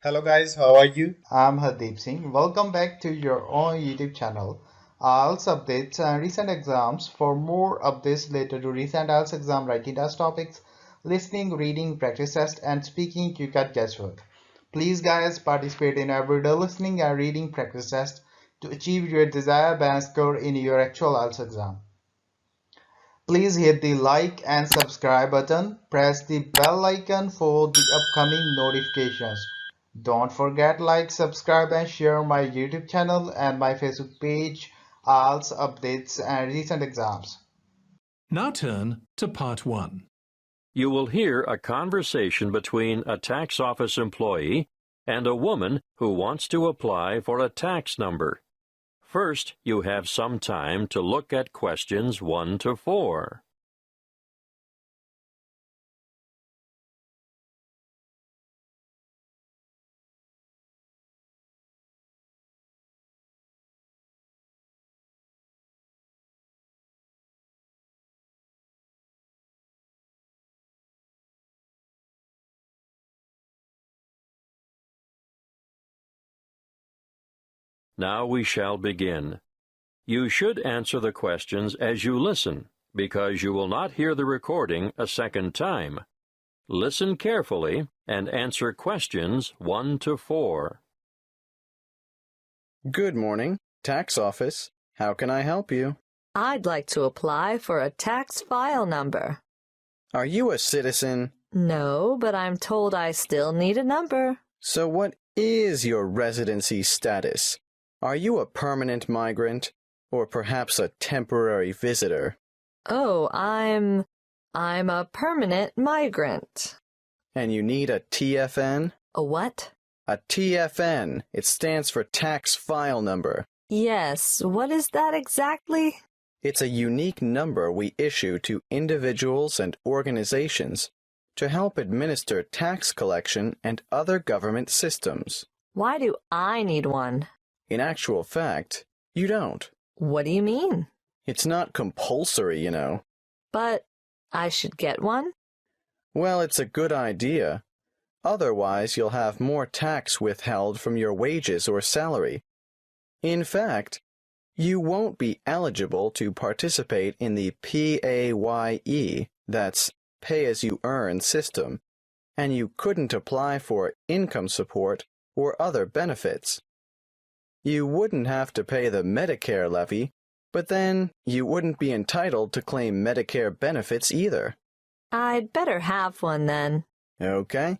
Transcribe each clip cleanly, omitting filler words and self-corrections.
Hello guys, how are you? I'm Hardeep Singh. Welcome back to your own YouTube channel. IELTS updates and recent exams. For more updates related to recent IELTS exam writing test topics, listening, reading, practice test, and speaking, you got guesswork. Please, guys, participate in everyday listening and reading practice test to achieve your desired band score in your actual IELTS exam. Please hit the like and subscribe button. Press the bell icon for the upcoming notifications. Don't forget like, subscribe and share my YouTube channel and my Facebook page, IELTS updates and recent exams. Now turn to Part 1. You will hear a conversation between a tax office employee and a woman who wants to apply for a tax number. First, you have some time to look at questions 1 to 4. Now we shall begin. You should answer the questions as you listen, because you will not hear the recording a second time. Listen carefully and answer questions 1 to 4. Good morning, tax office. How can I help you? I'd like to apply for a tax file number. Are you a citizen? No, but I'm told I still need a number. So what is your residency status? Are you a permanent migrant or perhaps a temporary visitor? Oh, I'm a permanent migrant. And you need a TFN? A what? A TFN. It stands for tax file number. Yes, what is that exactly? It's a unique number we issue to individuals and organizations to help administer tax collection and other government systems. Why do I need one? In actual fact, you don't. What do you mean? It's not compulsory, you know. But I should get one? Well, it's a good idea. Otherwise, you'll have more tax withheld from your wages or salary. In fact, you won't be eligible to participate in the PAYE, that's pay-as-you-earn system, and you couldn't apply for income support or other benefits. You wouldn't have to pay the Medicare levy, but then you wouldn't be entitled to claim Medicare benefits either. I'd better have one then. Okay.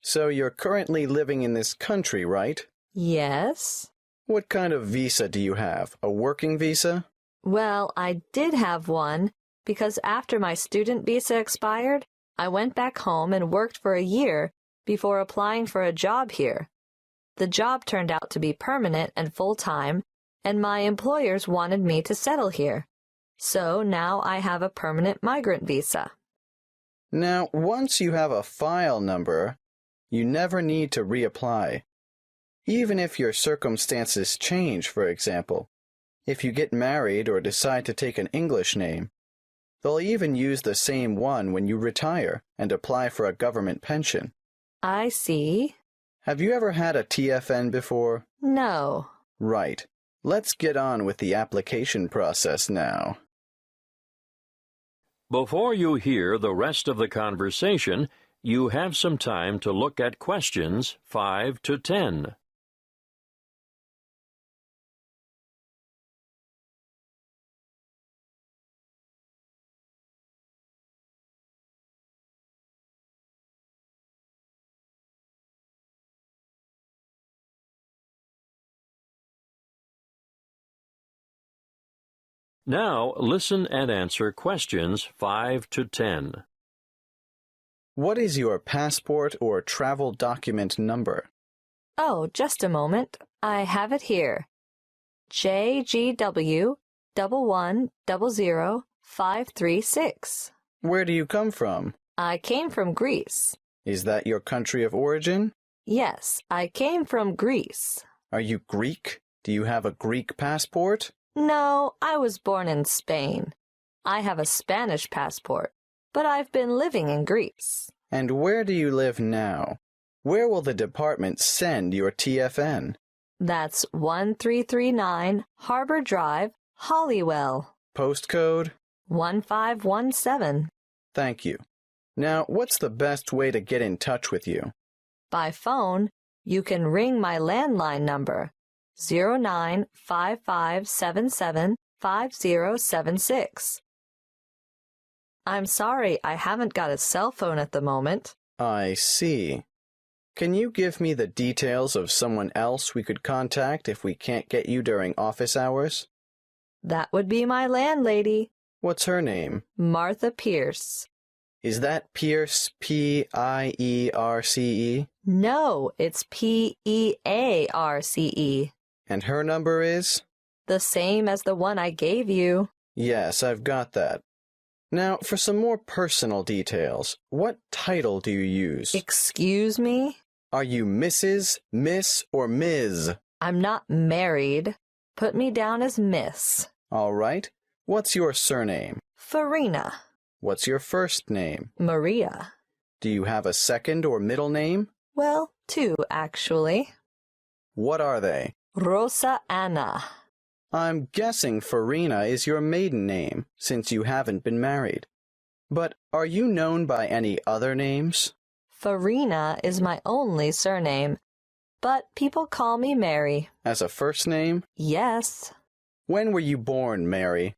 So you're currently living in this country, right? Yes. What kind of visa do you have? A working visa? Well, I did have one because after my student visa expired, I went back home and worked for a year before applying for a job here. The job turned out to be permanent and full-time, and my employers wanted me to settle here. So now I have a permanent migrant visa. Now, once you have a file number, you never need to reapply. Even if your circumstances change, for example, if you get married or decide to take an English name, they'll even use the same one when you retire and apply for a government pension. I see. Have you ever had a TFN before? No. Right. Let's get on with the application process now. Before you hear the rest of the conversation, you have some time to look at questions 5 to 10. Now listen and answer questions 5 to 10. What is your passport or travel document number? Oh, just a moment. I have it here. JGW 1100536. Where do you come from? I came from Greece. Is that your country of origin? Yes, I came from Greece. Are you Greek? Do you have a Greek passport? No, I was born in Spain. I have a Spanish passport, but I've been living in Greece. And where do you live now? Where will the department send your TFN? That's 1339 Harbor Drive, Hollywell. Postcode? 1517. Thank you. Now, what's the best way to get in touch with you? By phone, you can ring my landline number, 0955775076. I'm sorry, I haven't got a cell phone at the moment. I see. Can you give me the details of someone else we could contact if we can't get you during office hours? That would be my landlady. What's her name? Martha Pierce. Is that Pierce, P-I-E-R-C-E? No, it's P-E-A-R-C-E. And her number is? The same as the one I gave you. Yes, I've got that. Now, for some more personal details, what title do you use? Excuse me? Are you Mrs., Miss, or Ms.? I'm not married. Put me down as Miss. All right. What's your surname? Farina. What's your first name? Maria. Do you have a second or middle name? Well, two, actually. What are they? Rosa Anna. I'm guessing Farina is your maiden name, since you haven't been married. But are you known by any other names? Farina is my only surname, but people call me Mary. As a first name? Yes. When were you born, Mary?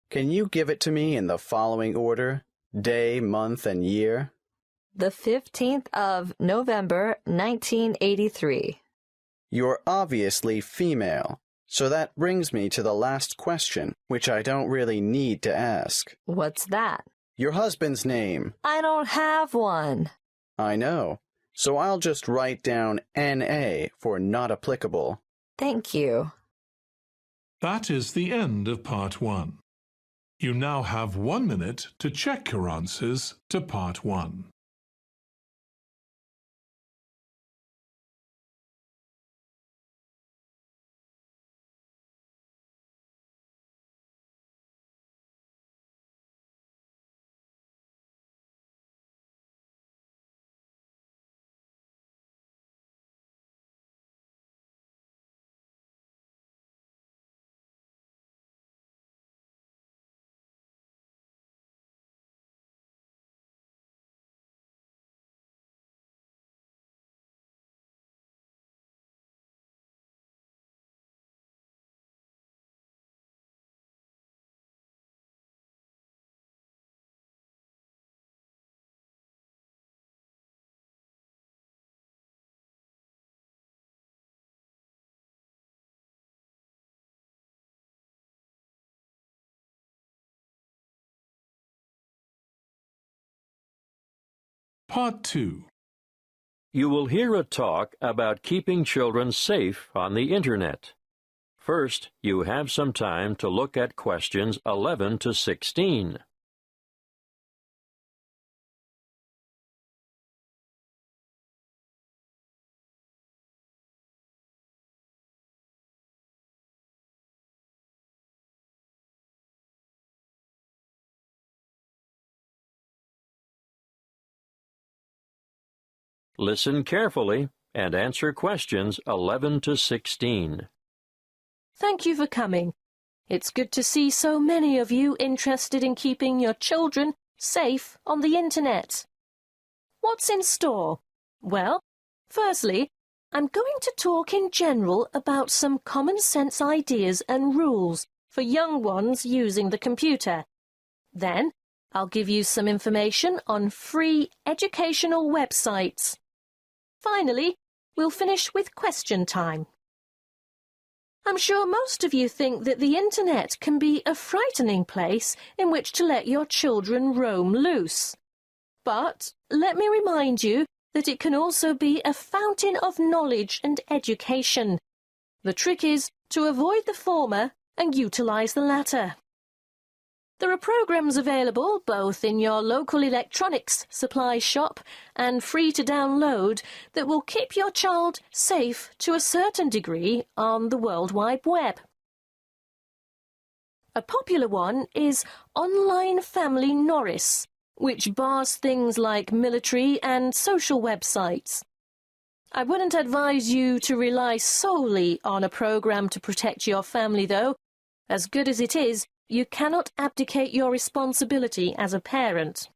Can you give it to me in the following order? Day, month, and year? The 15th of November, 1983. You're obviously female, so that brings me to the last question, which I don't really need to ask. What's that? Your husband's name. I don't have one. I know, so I'll just write down N.A. for not applicable. Thank you. That is the end of Part 1. You now have 1 minute to check your answers to Part 1. Part 2. You will hear a talk about keeping children safe on the Internet. First, you have some time to look at questions 11 to 16. Listen carefully and answer questions 11 to 16. Thank you for coming. It's good to see so many of you interested in keeping your children safe on the Internet. What's in store? Well, firstly, I'm going to talk in general about some common sense ideas and rules for young ones using the computer. Then, I'll give you some information on free educational websites. Finally, we'll finish with question time. I'm sure most of you think that the Internet can be a frightening place in which to let your children roam loose. But let me remind you that it can also be a fountain of knowledge and education. The trick is to avoid the former and utilize the latter. There are programs available both in your local electronics supply shop and free to download that will keep your child safe to a certain degree on the World Wide Web. A popular one is Online Family Norris, which bars things like military and social websites. I wouldn't advise you to rely solely on a program to protect your family, though. As good as it is, you cannot abdicate your responsibility as a parent.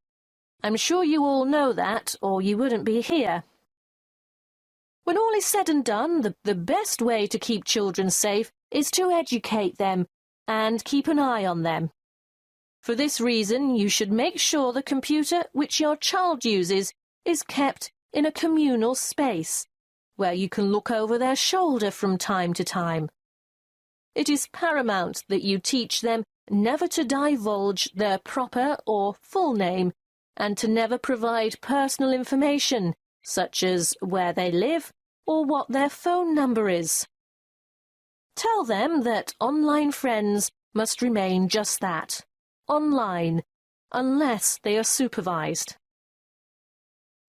I'm sure you all know that, or you wouldn't be here. When all is said and done, the best way to keep children safe is to educate them and keep an eye on them. For this reason, you should make sure the computer which your child uses is kept in a communal space, where you can look over their shoulder from time to time. It is paramount that you teach them never to divulge their proper or full name, and to never provide personal information, such as where they live or what their phone number is. Tell them that online friends must remain just that, online, unless they are supervised.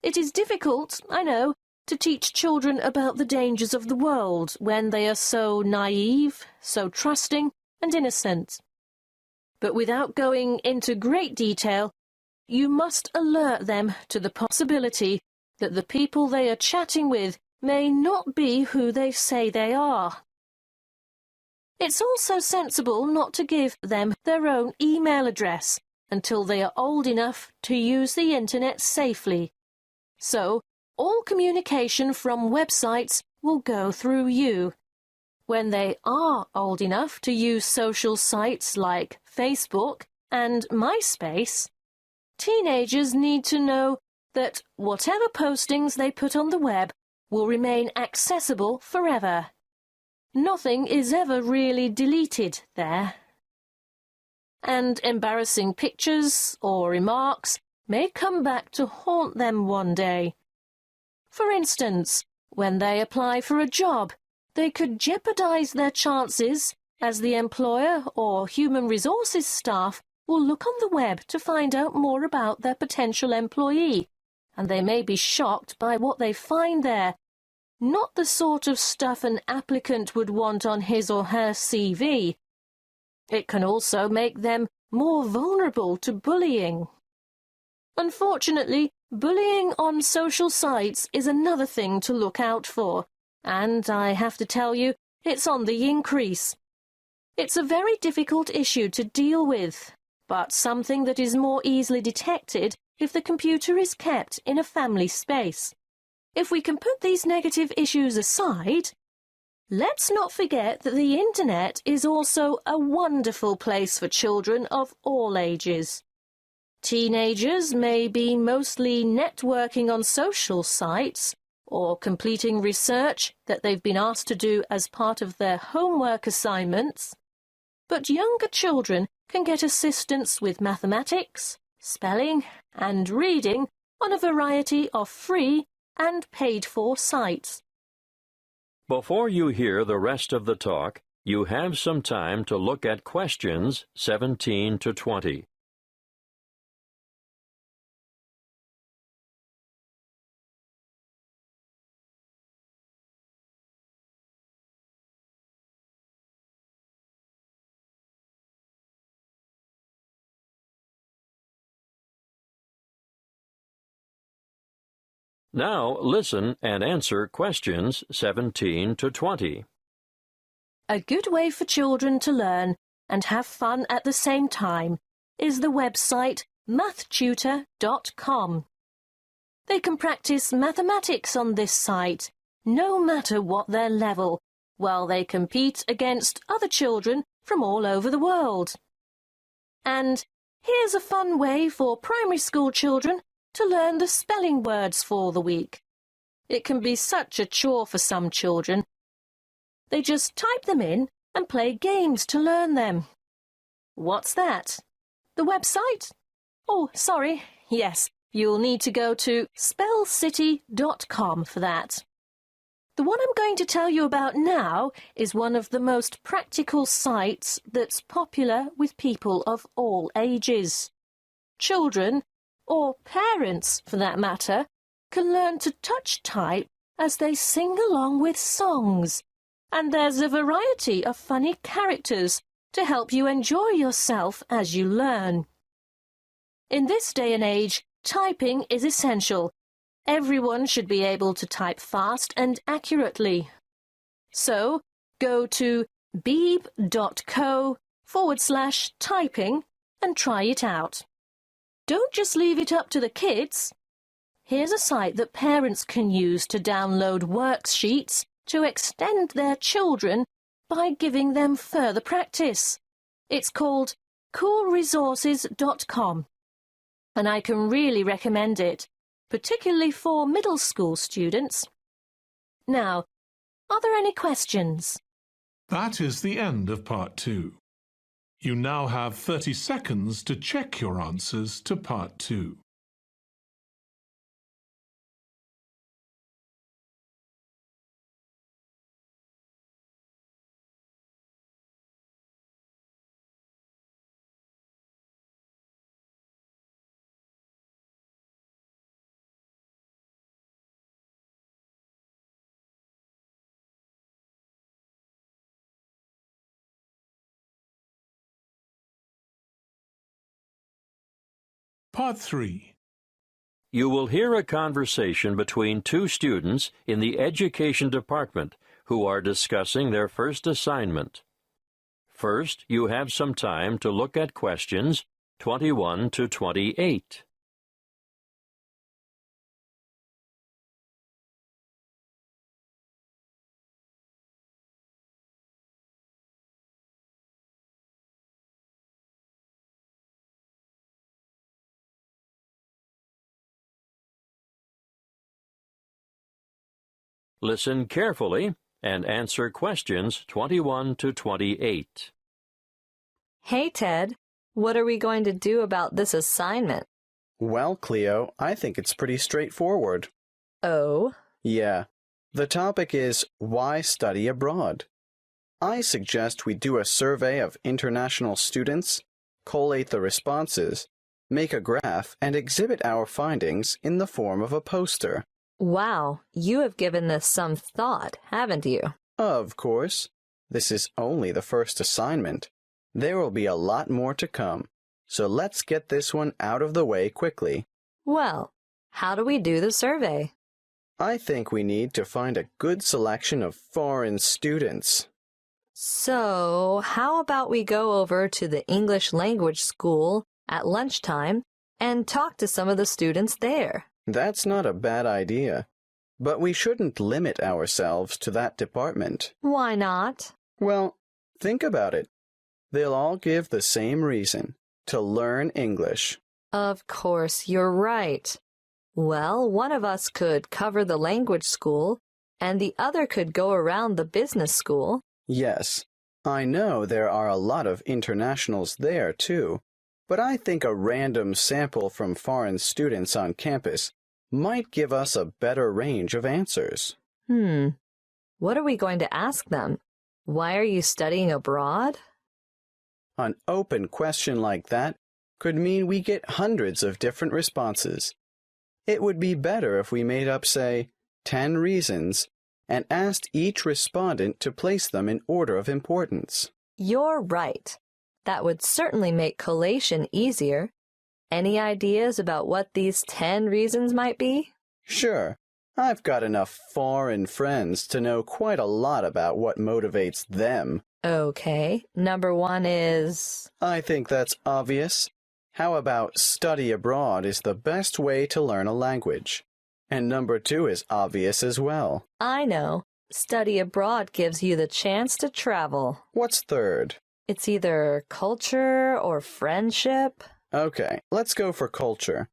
It is difficult, I know, to teach children about the dangers of the world when they are so naive, so trusting and innocent. But without going into great detail, you must alert them to the possibility that the people they are chatting with may not be who they say they are. It's also sensible not to give them their own email address until they are old enough to use the internet safely. So, all communication from websites will go through you. When they are old enough to use social sites like Facebook and MySpace, teenagers need to know that whatever postings they put on the web will remain accessible forever. Nothing is ever really deleted there. And embarrassing pictures or remarks may come back to haunt them one day. For instance, when they apply for a job, they could jeopardize their chances, as the employer or human resources staff will look on the web to find out more about their potential employee, and they may be shocked by what they find there. Not the sort of stuff an applicant would want on his or her CV. It can also make them more vulnerable to bullying. Unfortunately, bullying on social sites is another thing to look out for, and I have to tell you, it's on the increase. It's a very difficult issue to deal with, but something that is more easily detected if the computer is kept in a family space. If we can put these negative issues aside, let's not forget that the internet is also a wonderful place for children of all ages. Teenagers may be mostly networking on social sites or completing research that they've been asked to do as part of their homework assignments, but younger children can get assistance with mathematics, spelling and reading on a variety of free and paid-for sites. Before you hear the rest of the talk, you have some time to look at questions 17 to 20. Now listen and answer questions 17 to 20. A good way for children to learn and have fun at the same time is the website mathtutor.com. They can practice mathematics on this site, no matter what their level, while they compete against other children from all over the world. And here's a fun way for primary school children to learn the spelling words for the week. It can be such a chore for some children. They just type them in and play games to learn them. What's that? The website? Oh, sorry. Yes, you'll need to go to spellcity.com for that. The one I'm going to tell you about now is one of the most practical sites that's popular with people of all ages. Children, or parents for that matter, can learn to touch type as they sing along with songs. And there's a variety of funny characters to help you enjoy yourself as you learn. In this day and age, typing is essential, Everyone should be able to type fast and accurately. So, go to beeb.co/typing and try it out. Don't just leave it up to the kids. Here's a site that parents can use to download worksheets to extend their children by giving them further practice. It's called coolresources.com, and I can really recommend it, particularly for middle school students. Now, are there any questions? That is the end of Part 2. You now have 30 seconds to check your answers to Part 2. Part 3. You will hear a conversation between two students in the Education Department who are discussing their first assignment. First, you have some time to look at questions 21 to 28. Listen carefully and answer questions 21 to 28. Hey, Ted, what are we going to do about this assignment? Well, Cleo, I think it's pretty straightforward. Oh? Yeah. The topic is why study abroad? I suggest we do a survey of international students, collate the responses, make a graph, and exhibit our findings in the form of a poster. Wow, you have given this some thought, haven't you? Of course. This is only the first assignment. There will be a lot more to come, so let's get this one out of the way quickly. Well, how do we do the survey? I think we need to find a good selection of foreign students. So, how about we go over to the English language school at lunchtime and talk to some of the students there? That's not a bad idea, but we shouldn't limit ourselves to that department. Why not? Well, think about it. They'll all give the same reason, to learn English. Of course, you're right. Well, one of us could cover the language school, and the other could go around the business school. Yes, I know there are a lot of internationals there, too, but I think a random sample from foreign students on campus might give us a better range of answers. What are we going to ask them? Why are you studying abroad? An open question like that could mean we get hundreds of different responses. It would be better if we made up, say, 10 reasons and asked each respondent to place them in order of importance. You're right. That would certainly make collation easier. Any ideas about what these 10 reasons might be? Sure. I've got enough foreign friends to know quite a lot about what motivates them. Okay. Number 1 is... I think that's obvious. How about study abroad is the best way to learn a language? And number 2 is obvious as well. I know. Study abroad gives you the chance to travel. What's third? It's either culture or friendship. Okay, let's go for culture.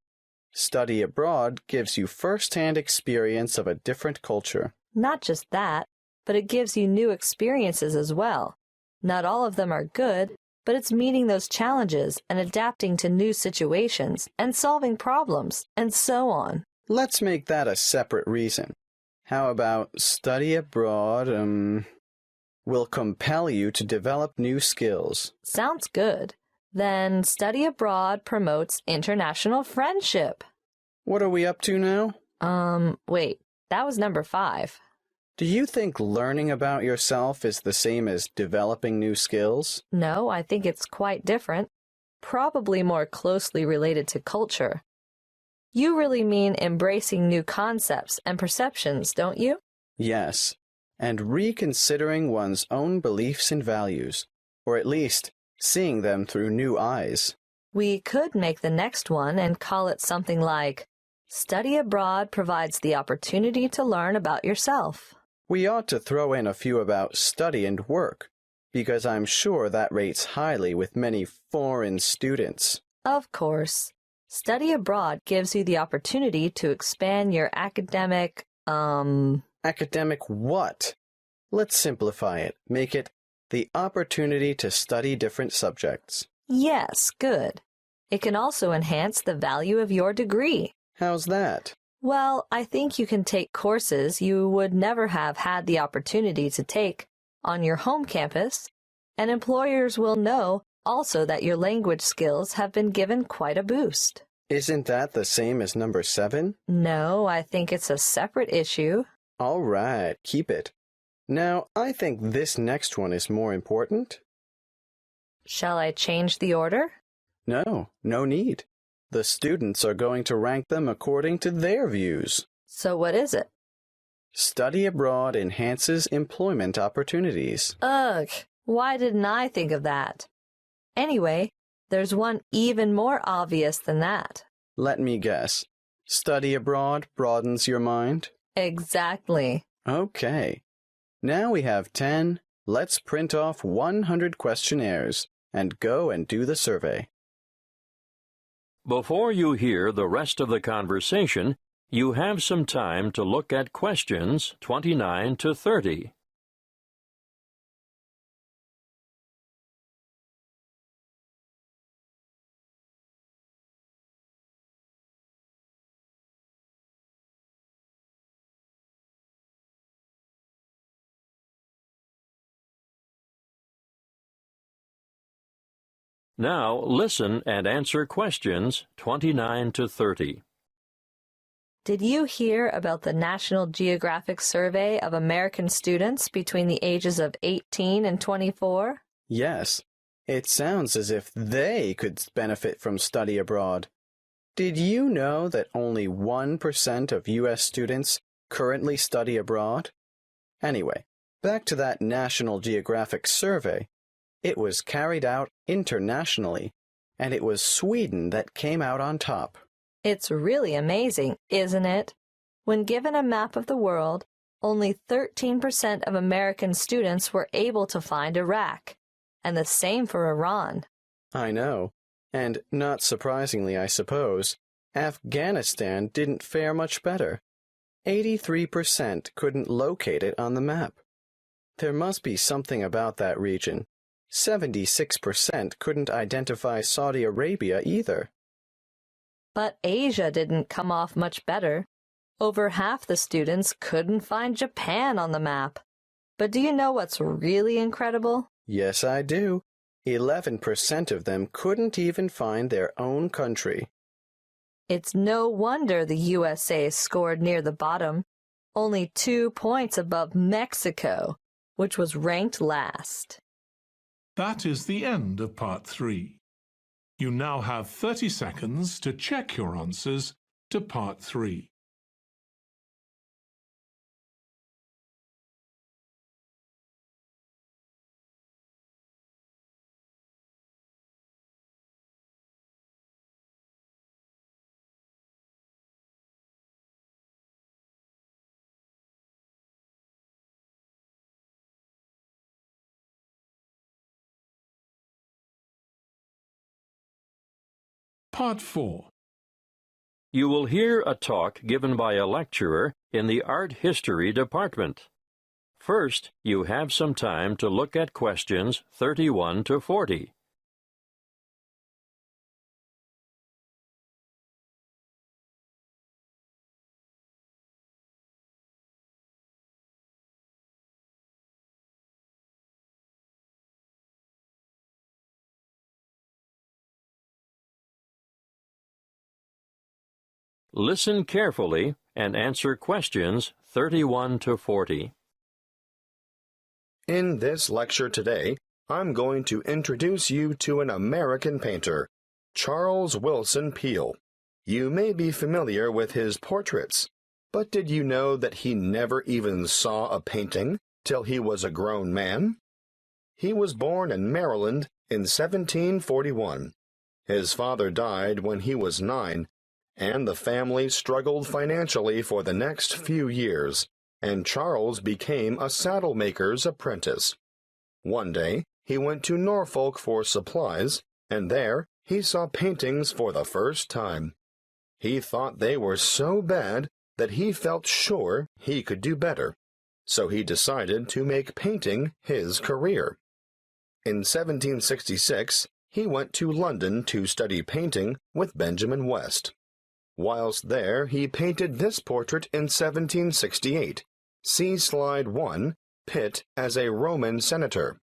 Study abroad gives you first-hand experience of a different culture. Not just that, but it gives you new experiences as well. Not all of them are good, but it's meeting those challenges and adapting to new situations and solving problems and so on. Let's make that a separate reason. How about study abroad, will compel you to develop new skills? Sounds good. Then study abroad promotes international friendship. What are we up to now? Wait, that was number 5. Do you think learning about yourself is the same as developing new skills? No, I think it's quite different. Probably more closely related to culture. You really mean embracing new concepts and perceptions, don't you? Yes, and reconsidering one's own beliefs and values, or at least seeing them through new eyes. We could make the next one and call it something like, Study abroad provides the opportunity to learn about yourself. We ought to throw in a few about study and work, because I'm sure that rates highly with many foreign students. Of course. Study abroad gives you the opportunity to expand your academic, Academic what? Let's simplify it. Make it the opportunity to study different subjects. Yes, good. It can also enhance the value of your degree. How's that? Well, I think you can take courses you would never have had the opportunity to take on your home campus, and employers will know also that your language skills have been given quite a boost. Isn't that the same as number 7? No, I think it's a separate issue. All right, keep it. Now, I think this next one is more important. Shall I change the order? No, no need. The students are going to rank them according to their views. So what is it? Study abroad enhances employment opportunities. Ugh, why didn't I think of that? Anyway, there's one even more obvious than that. Let me guess. Study abroad broadens your mind? Exactly. Okay. Now we have 10. Let's print off 100 questionnaires and go and do the survey. Before you hear the rest of the conversation, you have some time to look at questions 29 to 30. Now listen and answer questions 29 to 30. Did you hear about the National Geographic survey of American students between the ages of 18 and 24? Yes, it sounds as if they could benefit from study abroad. Did you know that only 1% of U.S. students currently study abroad? Anyway, back to that National Geographic survey. It was carried out internationally, and it was Sweden that came out on top. It's really amazing, isn't it? When given a map of the world, only 13% of American students were able to find Iraq, and the same for Iran. I know, and not surprisingly, I suppose, Afghanistan didn't fare much better. 83% couldn't locate it on the map. There must be something about that region. 76% couldn't identify Saudi Arabia either. But Asia didn't come off much better. Over half the students couldn't find Japan on the map. But do you know what's really incredible? Yes, I do. 11% of them couldn't even find their own country. It's no wonder the USA scored near the bottom, only 2 points above Mexico, which was ranked last. That is the end of part 3. You now have 30 seconds to check your answers to part 3. Part 4. You will hear a talk given by a lecturer in the Art History department. First, you have some time to look at questions 31 to 40. Listen carefully and answer questions 31 to 40. In this lecture today, I'm going to introduce you to an American painter, Charles Willson Peale. You may be familiar with his portraits, but did you know that he never even saw a painting till he was a grown man? He was born in Maryland in 1741. His father died when he was 9, and the family struggled financially for the next few years, and Charles became a saddle-maker's apprentice. One day, he went to Norfolk for supplies, and there he saw paintings for the first time. He thought they were so bad that he felt sure he could do better, so he decided to make painting his career. In 1766, he went to London to study painting with Benjamin West. Whilst there, he painted this portrait in 1768. See Slide 1, Pitt as a Roman senator.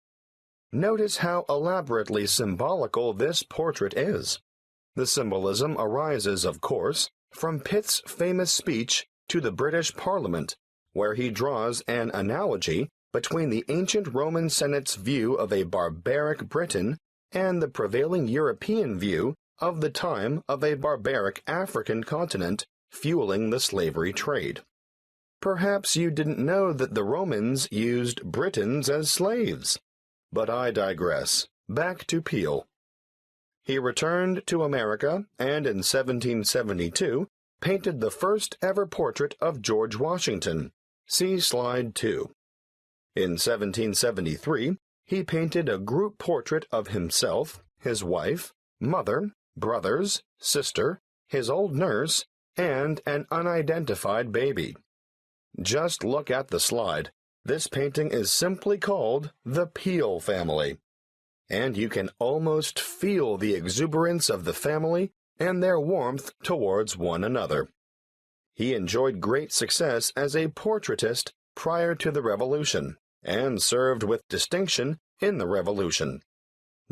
Notice how elaborately symbolical this portrait is. The symbolism arises, of course, from Pitt's famous speech to the British Parliament, where he draws an analogy between the ancient Roman Senate's view of a barbaric Britain and the prevailing European view of the time of a barbaric African continent fueling the slavery trade. Perhaps you didn't know that the Romans used Britons as slaves. But I digress. Back to Peale. He returned to America and in 1772 painted the first ever portrait of George Washington. See Slide 2. In 1773, he painted a group portrait of himself, his wife, mother, brothers, sister, his old nurse, and an unidentified baby. Just look at the slide. This painting is simply called the Peale family, and you can almost feel the exuberance of the family and their warmth towards one another. He enjoyed great success as a portraitist prior to the Revolution, and served with distinction in the Revolution.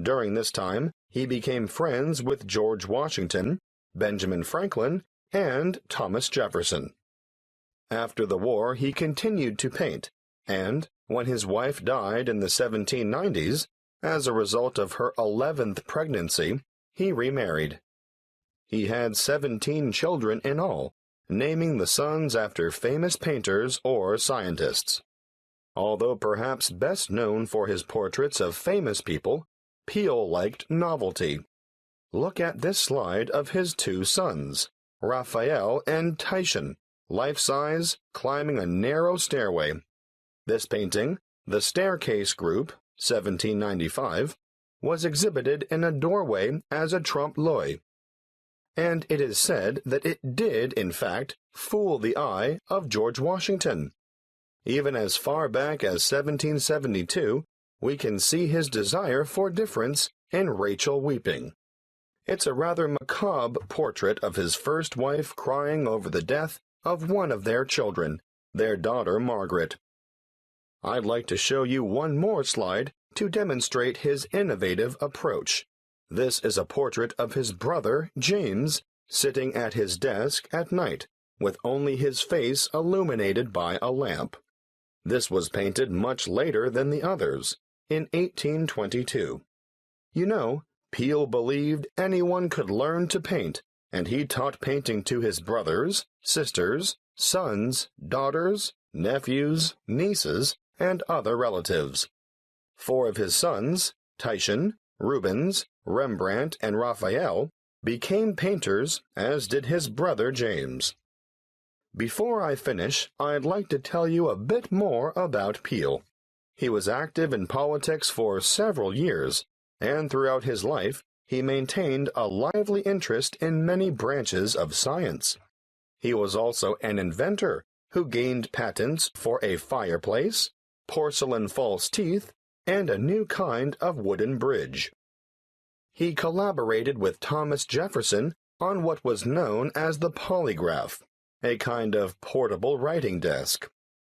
During this time, he became friends with George Washington, Benjamin Franklin, and Thomas Jefferson. After the war, he continued to paint, and when his wife died in the 1790s, as a result of her 11th pregnancy, he remarried. He had 17 children in all, naming the sons after famous painters or scientists. Although perhaps best known for his portraits of famous people, Peale liked novelty. Look at this slide of his 2 sons, Raphael and Titian, life-size, climbing a narrow stairway. This painting, The Staircase Group, 1795, was exhibited in a doorway as a trompe-l'oeil, and it is said that it did, in fact, fool the eye of George Washington. Even as far back as 1772, we can see his desire for difference in Rachel weeping. It's a rather macabre portrait of his first wife crying over the death of one of their children, their daughter Margaret. I'd like to show you one more slide to demonstrate his innovative approach. This is a portrait of his brother, James, sitting at his desk at night, with only his face illuminated by a lamp. This was painted much later than the others, in 1822. You know, Peale believed anyone could learn to paint, and he taught painting to his brothers, sisters, sons, daughters, nephews, nieces, and other relatives. 4 of his sons, Titian, Rubens, Rembrandt, and Raphael, became painters, as did his brother James. Before I finish, I'd like to tell you a bit more about Peale. He was active in politics for several years, and throughout his life, he maintained a lively interest in many branches of science. He was also an inventor who gained patents for a fireplace, porcelain false teeth, and a new kind of wooden bridge. He collaborated with Thomas Jefferson on what was known as the polygraph, a kind of portable writing desk.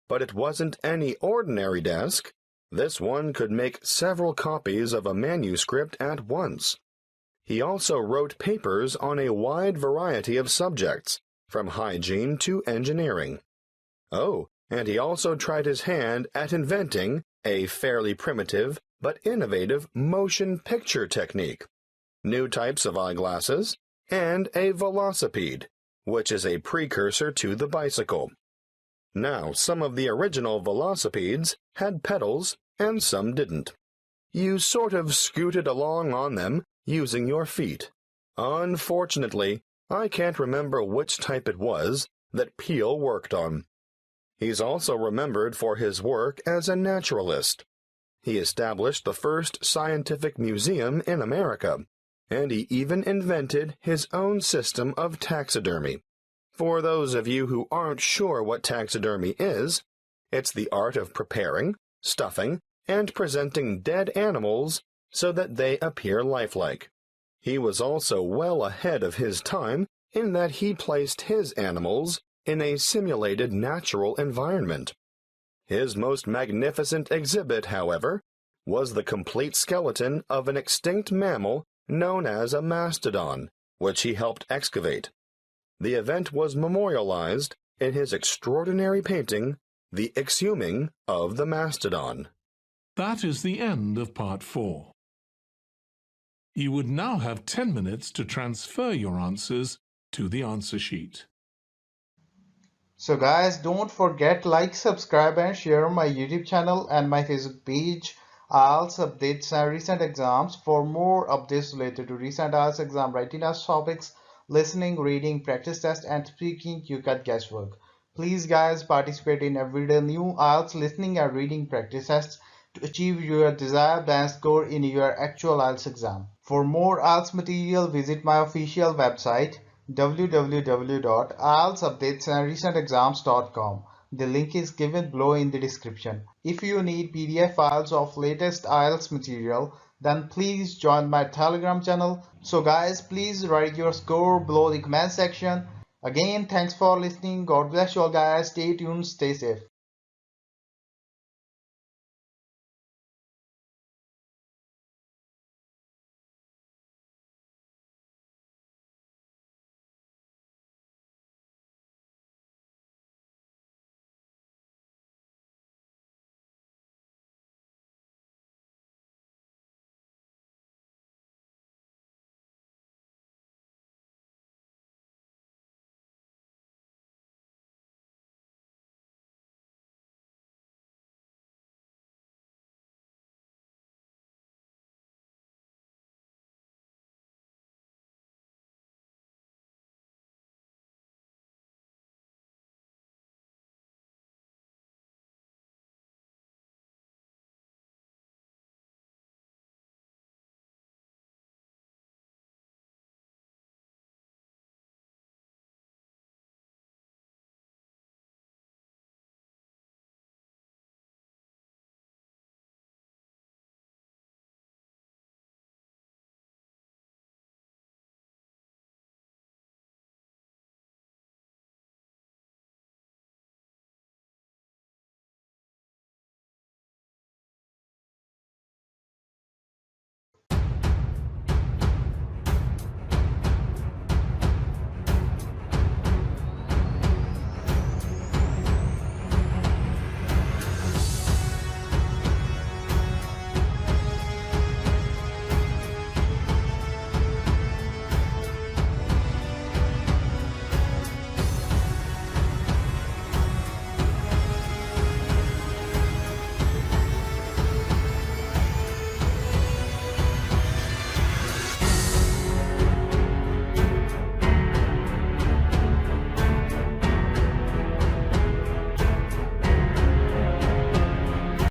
But it wasn't any ordinary desk. This one could make several copies of a manuscript at once. He also wrote papers on a wide variety of subjects, from hygiene to engineering. Oh, and he also tried his hand at inventing a fairly primitive but innovative motion picture technique, new types of eyeglasses, and a velocipede, which is a precursor to the bicycle. Now, some of the original velocipedes had pedals and some didn't. You sort of scooted along on them using your feet. Unfortunately, I can't remember which type it was that Peale worked on. He's also remembered for his work as a naturalist. He established the first scientific museum in America, and he even invented his own system of taxidermy. For those of you who aren't sure what taxidermy is, it's the art of preparing, stuffing, and presenting dead animals so that they appear lifelike. He was also well ahead of his time in that he placed his animals in a simulated natural environment. His most magnificent exhibit, however, was the complete skeleton of an extinct mammal known as a mastodon, which he helped excavate. The event was memorialized in his extraordinary painting, The Exhuming of the Mastodon. That is the end of part 4. You would now have 10 minutes to transfer your answers to the answer sheet. So guys, don't forget like, subscribe and share my YouTube channel and my Facebook page. IELTS updates and recent exams. For more updates related to recent IELTS exam writing test topics, listening, reading, practice test and speaking, you got guesswork. Please guys, participate in everyday new IELTS listening and reading practice tests to achieve your desired band score in your actual IELTS exam. For more IELTS material, visit my official website www.ieltsupdatesandrecentexams.com. The link is given below in the description. If you need PDF files of latest IELTS material, then please join my Telegram channel. So guys, please write your score below the comment section. Again, thanks for listening. God bless you all guys. Stay tuned, stay safe.